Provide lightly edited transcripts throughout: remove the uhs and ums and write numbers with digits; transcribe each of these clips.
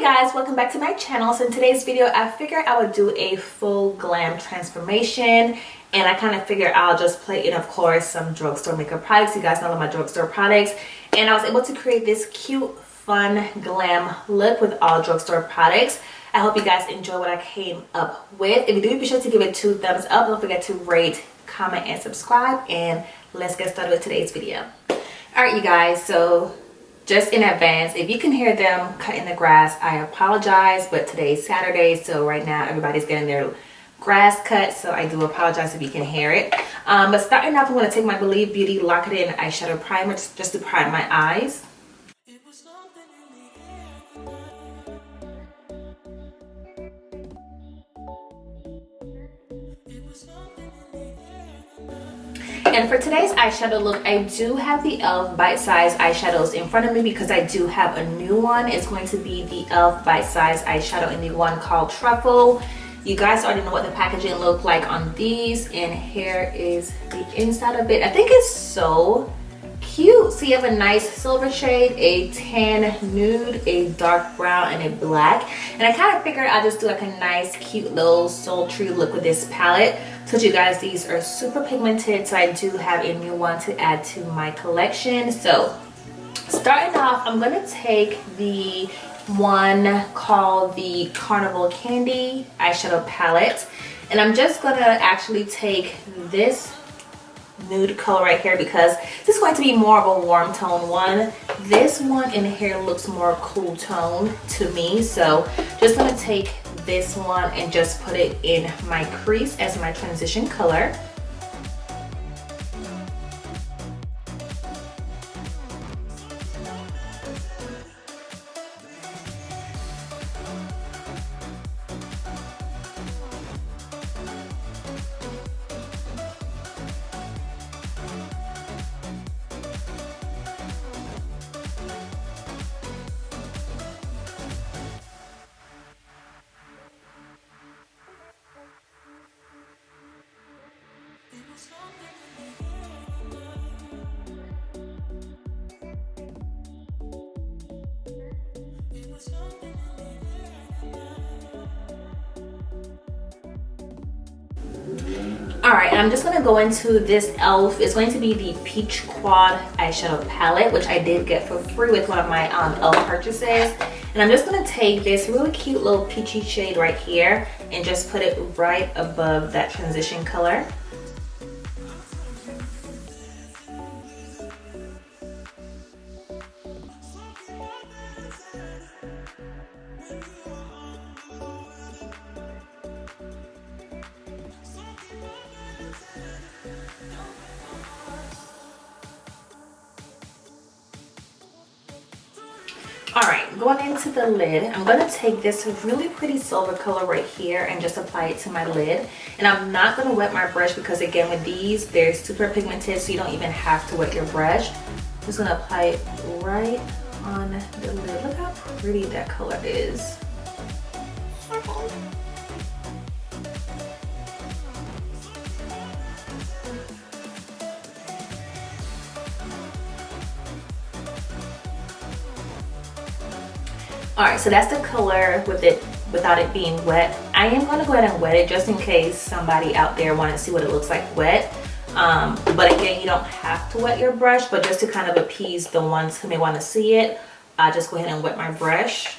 guys, welcome back to my channel. So in today's video I figured I would do a full glam transformation, and I kind of figured I'll just play in, of course, some drugstore makeup products. You guys know I love my drugstore products, and I was able to create this cute fun glam look with all drugstore products. I hope you guys enjoy what I came up with. If you do, be sure to give it 2 thumbs up. Don't forget to rate, comment, and subscribe, and let's get started with today's video. All right, you guys, so just in advance, if you can hear them cutting the grass, I apologize, but today's Saturday, so right now everybody's getting their grass cut, so I do apologize if you can hear it. But starting off, I'm going to take my Believe Beauty Lock It In eyeshadow primer just to prime my eyes. And for today's eyeshadow look, I do have the E.L.F. bite-size eyeshadows in front of me because I do have a new one. It's going to be the E.L.F. bite-size eyeshadow in the one called Truffle. You guys already know what the packaging look like on these, and here is the inside of it. I think it's so cute. So you have a nice silver shade, a tan nude, a dark brown, and a black. And I kind of figured I'd just do like a nice cute little sultry look with this palette. So you guys, these are super pigmented, so I do have a new one to add to my collection. So starting off, I'm going to take the one called the Carnival Candy eyeshadow palette, and I'm just going to actually take this nude color right here because this is going to be more of a warm tone one. This one in here looks more cool tone to me, so just going to take this one and just put it in my crease as my transition color. Alright, I'm just going to go into this E.L.F. It's going to be the Peach Quad eyeshadow palette, which I did get for free with one of my E.L.F. purchases. And I'm just going to take this really cute little peachy shade right here and just put it right above that transition color. Alright, going into the lid, I'm going to take this really pretty silver color right here and just apply it to my lid. And I'm not going to wet my brush because, again, with these, they're super pigmented, so you don't even have to wet your brush. I'm just going to apply it right on the lid. Look how pretty that color is. Alright, so that's the color with it without it being wet. I am going to go ahead and wet it just in case somebody out there wants to see what it looks like wet. But again, you don't have to wet your brush, but just to kind of appease the ones who may want to see it, I just go ahead and wet my brush.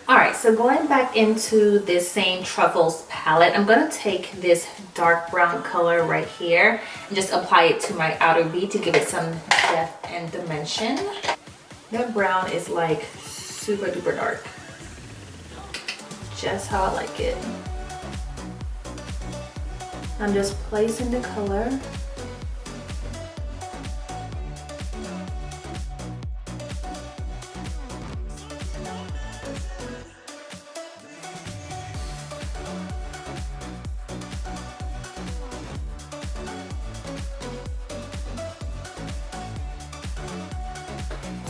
Alright, so going back into this same Truffles palette, I'm going to take this dark brown color right here and just apply it to my outer V to give it some depth and dimension. That brown is like super duper dark. Just how I like it. I'm just placing the color.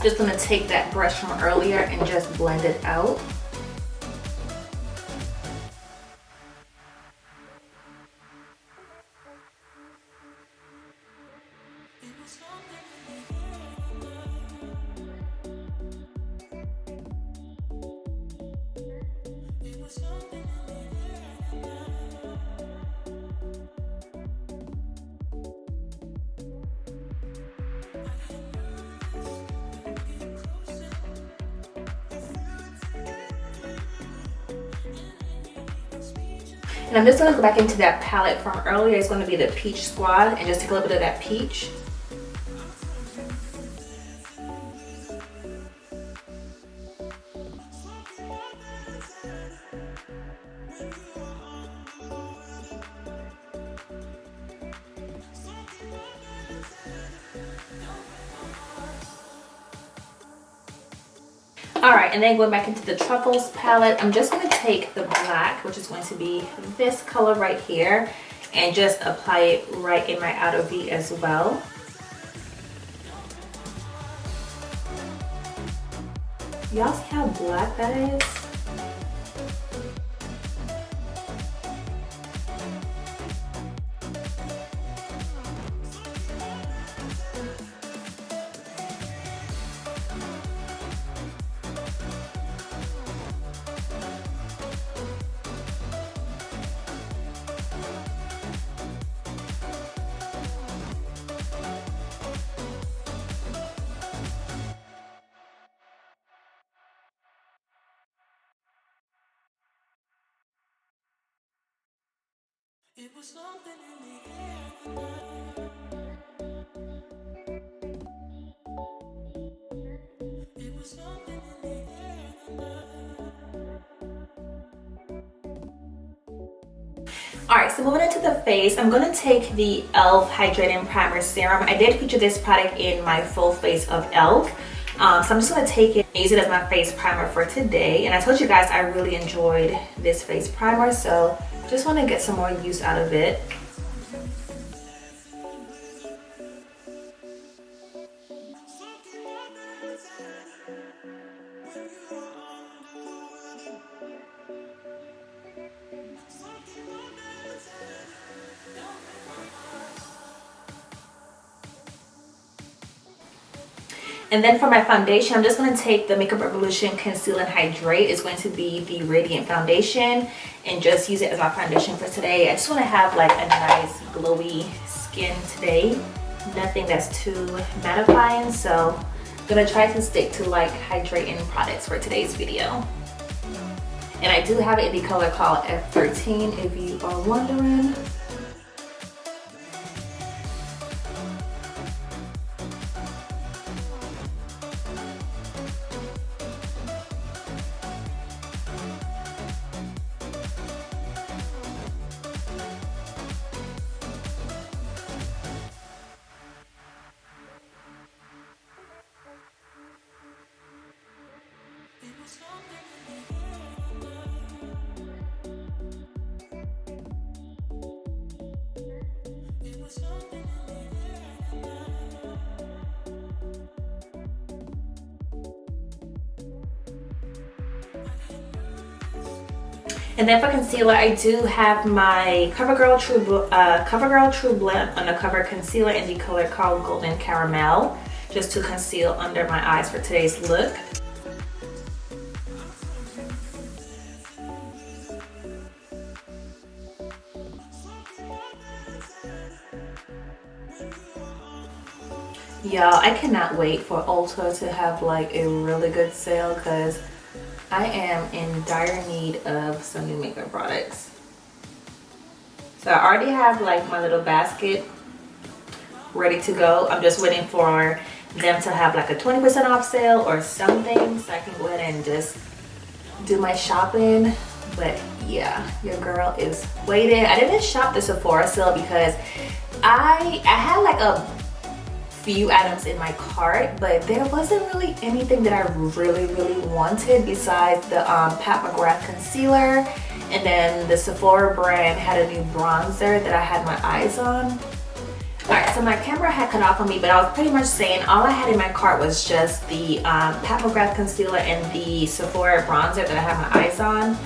Just gonna take that brush from earlier and just blend it out. And I'm just gonna go back into that palette from earlier. It's gonna be the Peach Squad, and just take a little bit of that peach. Alright, and then going back into the Truffles palette, I'm just going to take the black, which is going to be this color right here, and just apply it right in my outer V as well. Y'all see how black that is? It was something in the air. It was something in the air. Alright, so moving into the face, I'm going to take the E.L.F. Hydrating Primer Serum. I did feature this product in my full face of E.L.F. So I'm just going to take it and use it as my face primer for today. And I told you guys I really enjoyed this face primer, so just want to get some more use out of it. And then for my foundation, I'm just going to take the Makeup Revolution Conceal and Hydrate. It's going to be the Radiant foundation, and just use it as my foundation for today. I just want to have like a nice glowy skin today. Nothing that's too mattifying, so I'm going to try to stick to like hydrating products for today's video. And I do have it in the color called F13 if you are wondering. And then for concealer, I do have my Covergirl Trueblend Undercover Concealer in the color called Golden Caramel, just to conceal under my eyes for today's look. Y'all, I cannot wait for Ulta to have like a really good sale, because I am in dire need of some new makeup products. So I already have like my little basket ready to go. I'm just waiting for them to have like a 20% off sale or something, so I can go ahead and just do my shopping. But yeah, your girl is waiting. I didn't shop the Sephora sale because I had like a few items in my cart, but there wasn't really anything that I really wanted besides the Pat McGrath concealer, and then the Sephora brand had a new bronzer that I had my eyes on. Alright, so my camera had cut off on me, but I was pretty much saying all I had in my cart was just the Pat McGrath concealer and the Sephora bronzer that I have my eyes on.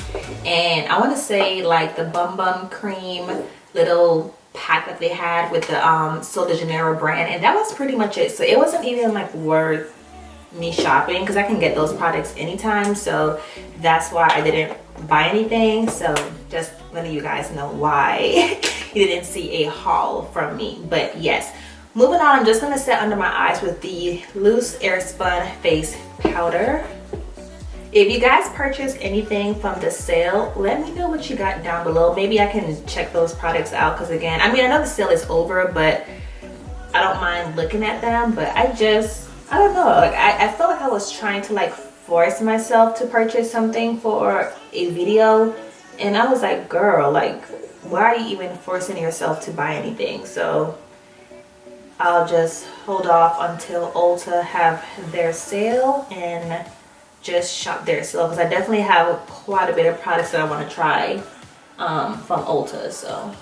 And I want to say like the Bum Bum Cream little pack that they had with the Sol de Janeiro brand, and that was pretty much it. So it wasn't even like worth me shopping because I can get those products anytime, so that's why I didn't buy anything. So just letting you guys know why you didn't see a haul from me. But yes, moving on, I'm just going to set under my eyes with the loose AirSpun face powder. If you guys purchased anything from the sale, let me know what you got down below. Maybe I can check those products out, because again, I mean, I know the sale is over, but I don't mind looking at them. But I don't know, like I felt like I was trying to like force myself to purchase something for a video, and I was like, girl, like why are you even forcing yourself to buy anything? So I'll just hold off until Ulta have their sale and just shop their sale, because I definitely have quite a bit of products that I want to try from Ulta. So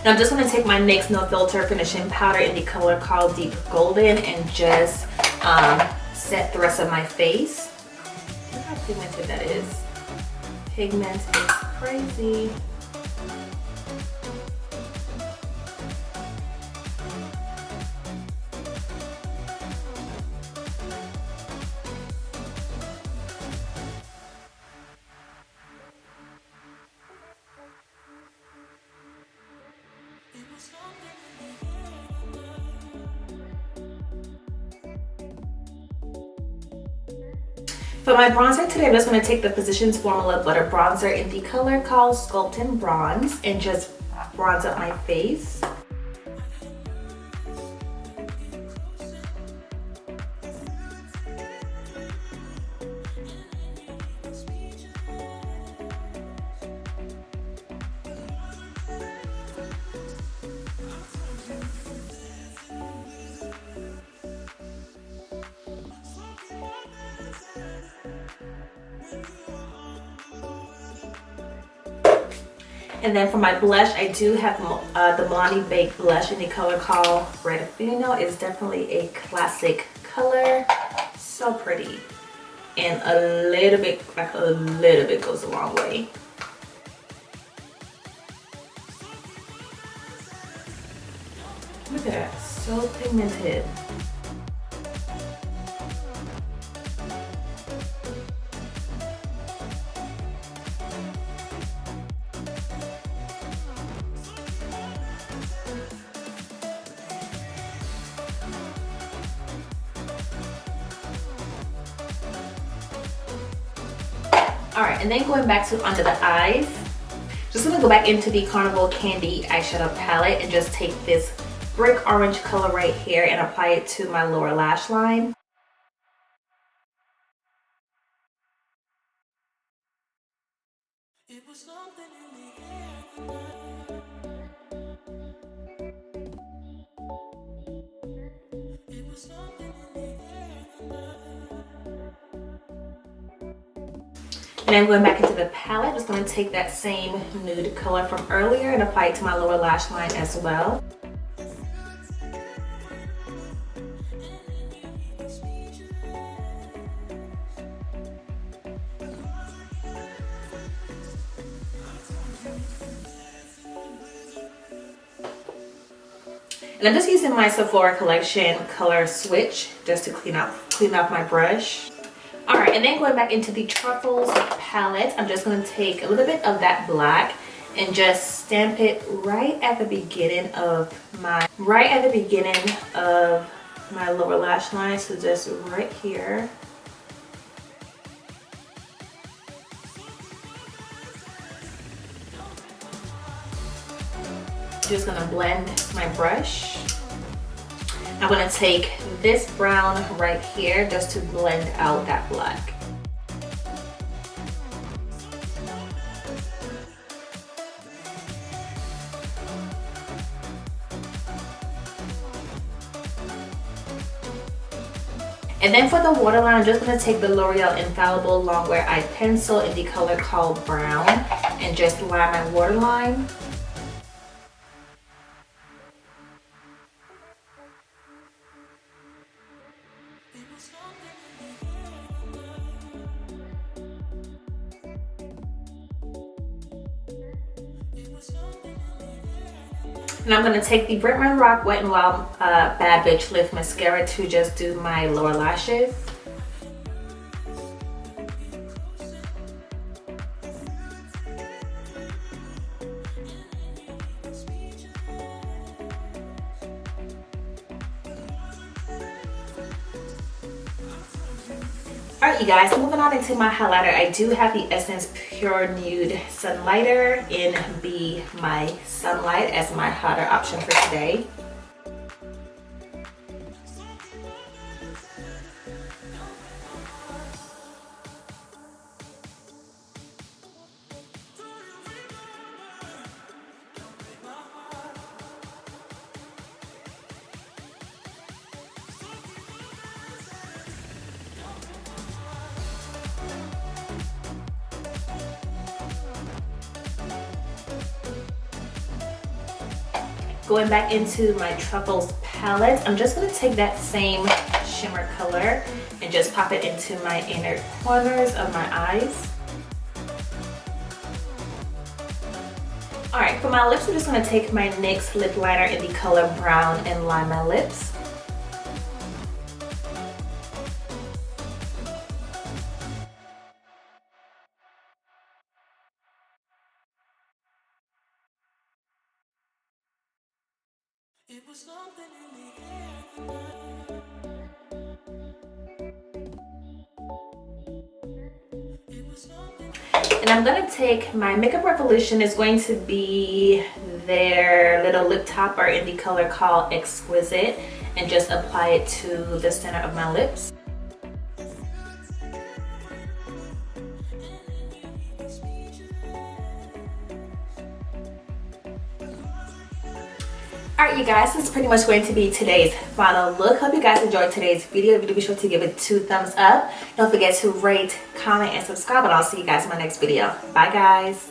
now I'm just going to take my NYX No Filter finishing powder in the color called Deep Golden and just set the rest of my face. Look how pigmented that is. Pigment is crazy. For my bronzer today, I'm just going to take the Physicians Formula Butter Bronzer in the color called Sculpting Bronze and just bronze up my face. And then for my blush, I do have the Milani Baked Blush in the color called Red Vino. It's definitely a classic color. So pretty. And a little bit goes a long way. Look at that, so pigmented. Alright, and then going back to under the eyes, just gonna go back into the Carnival Candy eyeshadow palette and just take this brick orange color right here and apply it to my lower lash line. It was something in the air. It was something in the air. And I'm going back into the palette. Just going to take that same nude color from earlier and apply it to my lower lash line as well. And I'm just using my Sephora collection color switch just to clean up my brush. Alright, and then going back into the Truffles palette, I'm just going to take a little bit of that black and just stamp it right at the beginning of my lower lash line, so just right here. Just gonna blend my brush. I'm gonna take this brown right here just to blend out that black. And then for the waterline, I'm just gonna take the L'Oreal Infallible Longwear Eye Pencil in the color called Brown and just line my waterline. And I'm going to take the Bretman Rock Wet n Wild Bad Bitch Lift Mascara to just do my lower lashes. Alright you guys, moving on into my highlighter, I do have the Essence Pure Nude Sunlighter in Be My Sunlight as my highlighter option for today. Going back into my Truffles palette, I'm just going to take that same shimmer color and just pop it into my inner corners of my eyes. Alright, for my lips, I'm just going to take my NYX lip liner in the color Brown and line my lips. It was something in the air tonight. It was something. And I'm going to take my Makeup Revolution, is going to be their little lip topper in the color called Exquisite, and just apply it to the center of my lips. Alright you guys, this is pretty much going to be today's final look. Hope you guys enjoyed today's video. If you do, be sure to give it 2 thumbs up. Don't forget to rate, comment, and subscribe, and I'll see you guys in my next video. Bye guys.